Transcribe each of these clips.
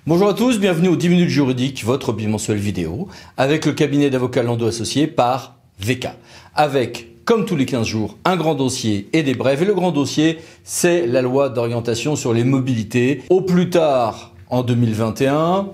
Bonjour à tous, bienvenue aux 10 minutes juridiques, votre bimensuel vidéo, avec le cabinet d'avocats Landau Associés par VK. Avec, comme tous les 15 jours, un grand dossier et des brèves. Et le grand dossier, c'est la loi d'orientation sur les mobilités. Au plus tard, en 2021,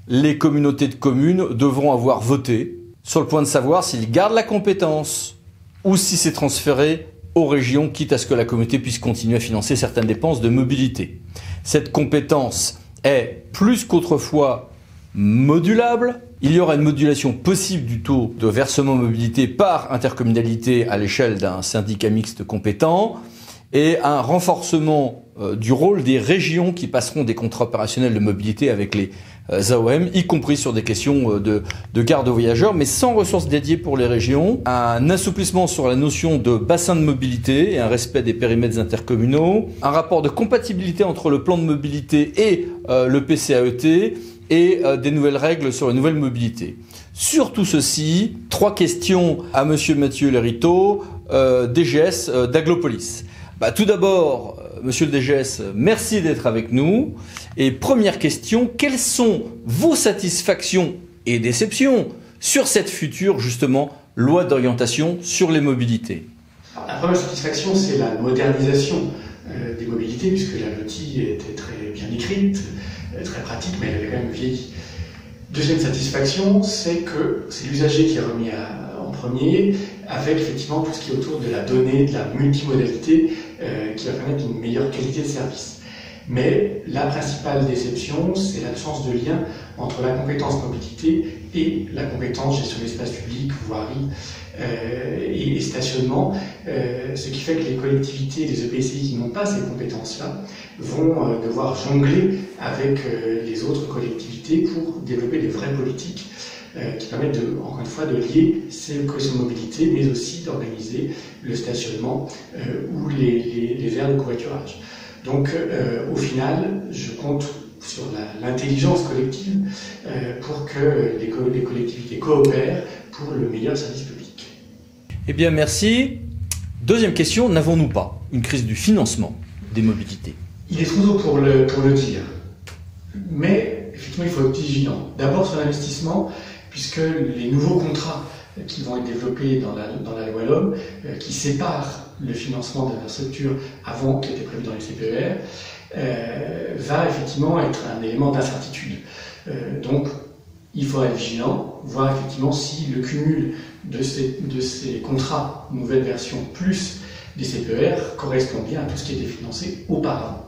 les communautés de communes devront avoir voté sur le point de savoir s'ils gardent la compétence ou si c'est transféré aux régions, quitte à ce que la communauté puisse continuer à financer certaines dépenses de mobilité. Cette compétence est plus qu'autrefois modulable. Il y aura une modulation possible du taux de versement mobilité par intercommunalité à l'échelle d'un syndicat mixte compétent et un renforcement du rôle des régions qui passeront des contrats opérationnels de mobilité avec les AOM, y compris sur des questions de garde aux voyageurs, mais sans ressources dédiées pour les régions. Un assouplissement sur la notion de bassin de mobilité et un respect des périmètres intercommunaux. Un rapport de compatibilité entre le plan de mobilité et le PCAET et des nouvelles règles sur les nouvelles mobilités. Sur tout ceci, 3 questions à Monsieur Mathieu Lériteau, DGS d'Aglopolis. Tout d'abord, Monsieur le DGS, merci d'être avec nous. Et première question, quelles sont vos satisfactions et déceptions sur cette future, justement, loi d'orientation sur les mobilités? La première satisfaction, c'est la modernisation des mobilités, puisque la LOTI était très bien écrite, très pratique, mais elle avait quand même vieilli. Deuxième satisfaction, c'est que c'est l'usager qui est remis en premier, avec effectivement tout ce qui est autour de la donnée, de la multimodalité, qui va permettre une meilleure qualité de service. Mais la principale déception, c'est l'absence de lien entre la compétence mobilité et la compétence gestion d'espace public, voirie et stationnement, ce qui fait que les collectivités, les EPCI qui n'ont pas ces compétences-là vont devoir jongler avec les autres collectivités pour développer des vraies politiques qui permettent, encore une fois, de lier ces questions de mobilité, mais aussi d'organiser le stationnement ou les aires de covoiturage. Donc, au final, je compte sur l'intelligence collective pour que les collectivités coopèrent pour le meilleur service public. Eh bien, merci. Deuxième question, n'avons-nous pas une crise du financement des mobilités? Il est trop tôt pour le dire, mais effectivement, il faut être vigilant. D'abord sur l'investissement, puisque les nouveaux contrats qui vont être développés dans la loi LOM, qui séparent le financement de l'infrastructure avant qui était prévu dans les CPER, va effectivement être un élément d'incertitude. Donc, il faudra être vigilant, voir effectivement si le cumul de ces contrats, nouvelle version, plus des CPER, correspond bien à tout ce qui était financé auparavant.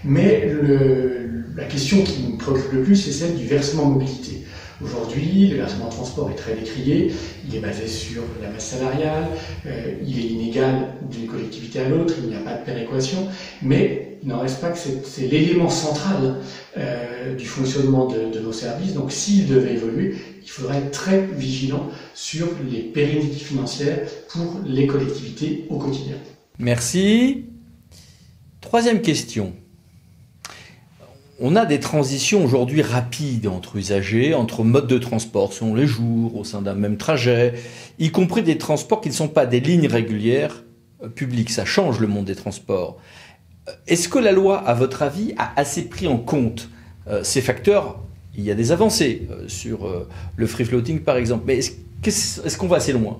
Mais la question qui me préoccupe le plus, c'est celle du versement mobilité. Aujourd'hui, le versement transport est très décrié, il est basé sur la masse salariale, il est inégal d'une collectivité à l'autre, il n'y a pas de péréquation, mais il n'en reste pas que c'est l'élément central du fonctionnement de nos services. Donc s'il devait évoluer, il faudrait être très vigilant sur les pérennités financières pour les collectivités au quotidien. Merci. Troisième question. On a des transitions aujourd'hui rapides entre usagers, entre modes de transport selon les jours, au sein d'un même trajet, y compris des transports qui ne sont pas des lignes régulières publiques. Ça change le monde des transports. Est-ce que la loi, à votre avis, a assez pris en compte ces facteurs? Il y a des avancées sur le free floating par exemple, mais est-ce qu'on va assez loin?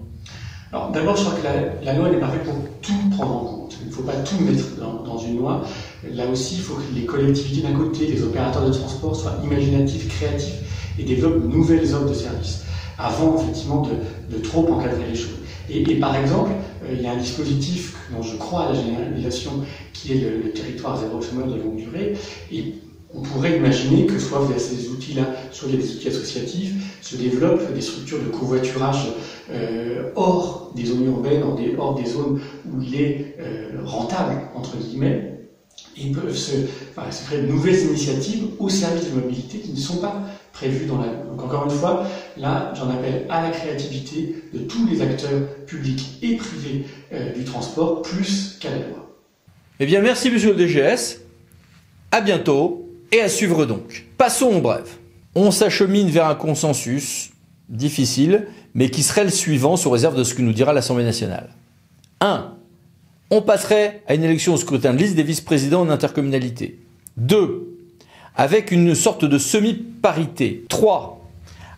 Alors d'abord, je crois que la loi n'est pas faite pour tout prendre en compte. Il ne faut pas tout mettre dans une loi. Là aussi, il faut que les collectivités d'un côté, les opérateurs de transport soient imaginatifs, créatifs et développent de nouvelles offres de services avant effectivement de trop encadrer les choses. Et par exemple, il y a un dispositif dont je crois à la généralisation qui est le territoire zéro chômeur de longue durée. Et on pourrait imaginer que soit via ces outils-là, soit via des outils associatifs, se développent des structures de covoiturage hors des zones urbaines, hors des zones où il est rentable, entre guillemets, et peuvent se créer de nouvelles initiatives au service de mobilité qui ne sont pas prévues dans la loi. Donc encore une fois, là, j'en appelle à la créativité de tous les acteurs publics et privés du transport, plus qu'à la loi. Eh bien, merci monsieur le DGS. À bientôt. Et à suivre donc. Passons aux brèves. On s'achemine vers un consensus difficile, mais qui serait le suivant sous réserve de ce que nous dira l'Assemblée nationale. 1. On passerait à une élection au scrutin de liste des vice-présidents en intercommunalité. 2. avec une sorte de semi-parité. 3.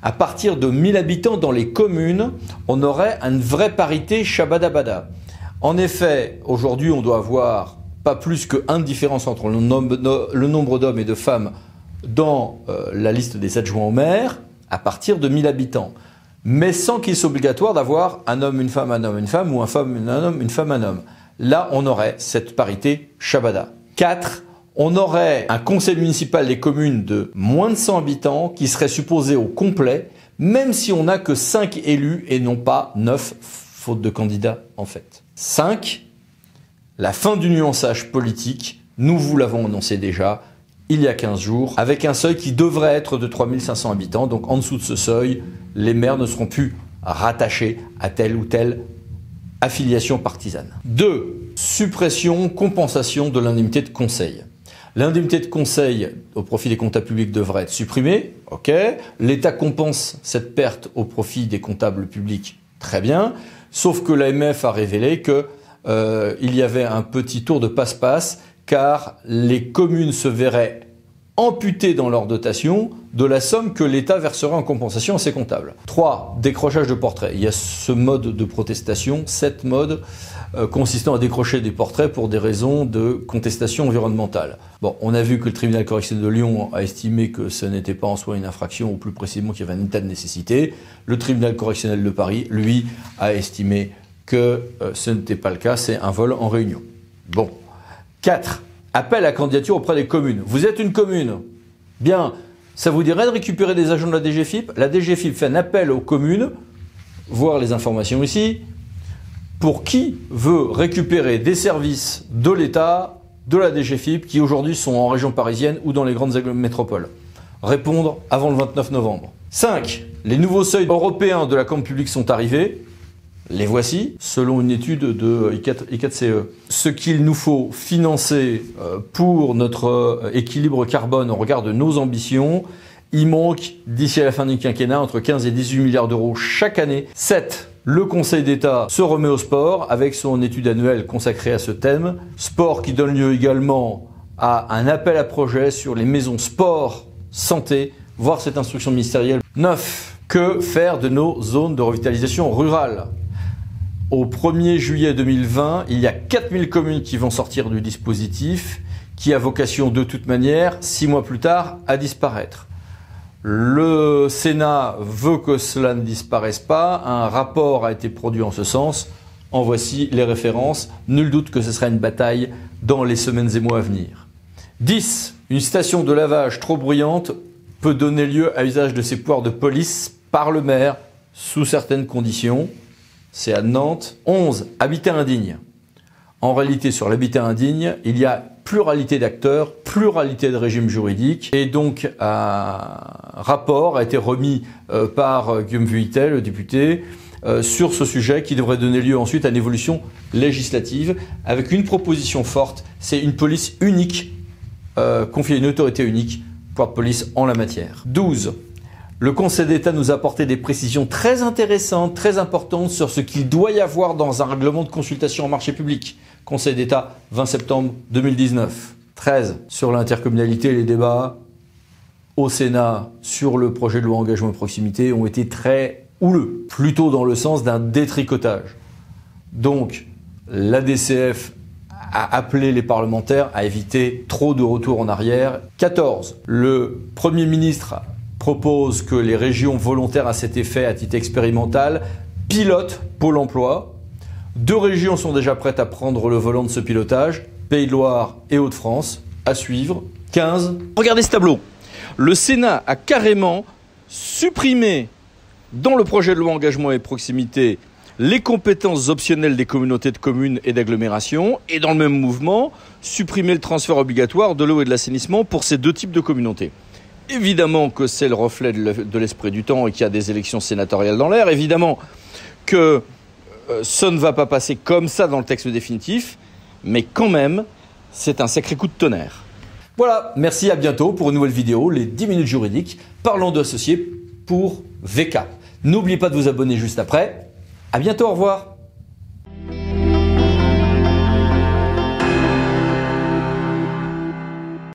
À partir de 1000 habitants dans les communes, on aurait une vraie parité shabada-bada. En effet, aujourd'hui, on doit avoir pas plus qu'une différence entre le nombre d'hommes et de femmes dans la liste des adjoints au maire à partir de 1000 habitants. Mais sans qu'il soit obligatoire d'avoir un homme, une femme, un homme, une femme, ou un homme, une femme, un homme. Là, on aurait cette parité shabada. 4. On aurait un conseil municipal des communes de moins de 100 habitants qui serait supposé au complet, même si on n'a que 5 élus et non pas 9, faute de candidats en fait. 5. La fin du nuançage politique, nous vous l'avons annoncé déjà il y a 15 jours, avec un seuil qui devrait être de 3500 habitants. Donc en dessous de ce seuil, les maires ne seront plus rattachés à telle ou telle affiliation partisane. 2. Suppression, compensation de l'indemnité de conseil. L'indemnité de conseil au profit des comptables publics devrait être supprimée. Ok. L'État compense cette perte au profit des comptables publics. Très bien. Sauf que l'AMF a révélé que il y avait un petit tour de passe-passe car les communes se verraient amputées dans leur dotation de la somme que l'État verserait en compensation à ses comptables. 3. Décrochage de portraits. Il y a ce mode de protestation, cette mode consistant à décrocher des portraits pour des raisons de contestation environnementale. Bon, on a vu que le tribunal correctionnel de Lyon a estimé que ce n'était pas en soi une infraction, ou plus précisément qu'il y avait un état de nécessité. Le tribunal correctionnel de Paris, lui, a estimé que ce n'était pas le cas, c'est un vol en réunion. Bon. 4. Appel à candidature auprès des communes. Vous êtes une commune. Bien, ça vous dirait de récupérer des agents de la DGFiP? La DGFiP fait un appel aux communes, voir les informations ici, pour qui veut récupérer des services de l'État, de la DGFiP, qui aujourd'hui sont en région parisienne ou dans les grandes métropoles. Répondre avant le 29 novembre. 5. Les nouveaux seuils européens de la commande publique sont arrivés. Les voici, selon une étude de I4CE. Ce qu'il nous faut financer pour notre équilibre carbone au regard de nos ambitions, il manque d'ici à la fin du quinquennat entre 15 et 18 milliards d'euros chaque année. 7. Le Conseil d'État se remet au sport avec son étude annuelle consacrée à ce thème. Sport qui donne lieu également à un appel à projet sur les maisons sport, santé, voire cette instruction ministérielle. 9. Que faire de nos zones de revitalisation rurale ? Au 1er juillet 2020, il y a 4000 communes qui vont sortir du dispositif, qui a vocation de toute manière, 6 mois plus tard, à disparaître. Le Sénat veut que cela ne disparaisse pas. Un rapport a été produit en ce sens. En voici les références. Nul doute que ce sera une bataille dans les semaines et mois à venir. 10. Une station de lavage trop bruyante peut donner lieu à usage de ses pouvoirs de police par le maire sous certaines conditions. C'est à Nantes. 11. Habitat indigne. En réalité, sur l'habitat indigne, il y a pluralité d'acteurs, pluralité de régimes juridiques. Et donc, un rapport a été remis par Guillaume Vuittel, le député, sur ce sujet qui devrait donner lieu ensuite à une évolution législative avec une proposition forte. C'est une police unique, confiée à une autorité unique, pouvoir de police en la matière. 12. Le Conseil d'État nous a apporté des précisions très intéressantes, très importantes sur ce qu'il doit y avoir dans un règlement de consultation en marché public. Conseil d'État, 20 septembre 2019. 13. Sur l'intercommunalité, les débats au Sénat sur le projet de loi engagement et proximité ont été très houleux, plutôt dans le sens d'un détricotage. Donc, l'ADCF a appelé les parlementaires à éviter trop de retours en arrière. 14. Le Premier ministre propose que les régions volontaires à cet effet, à titre expérimental, pilotent Pôle emploi. 2 régions sont déjà prêtes à prendre le volant de ce pilotage, Pays de Loire et Hauts-de-France, à suivre. 15. Regardez ce tableau. Le Sénat a carrément supprimé dans le projet de loi engagement et proximité les compétences optionnelles des communautés de communes et d'agglomération et dans le même mouvement, supprimer le transfert obligatoire de l'eau et de l'assainissement pour ces 2 types de communautés. Évidemment que c'est le reflet de l'esprit du temps et qu'il y a des élections sénatoriales dans l'air. Évidemment que ça ne va pas passer comme ça dans le texte définitif, mais quand même, c'est un sacré coup de tonnerre. Voilà, merci, à bientôt pour une nouvelle vidéo, les 10 minutes juridiques, parlons d'associés pour VK. N'oubliez pas de vous abonner juste après. À bientôt, au revoir.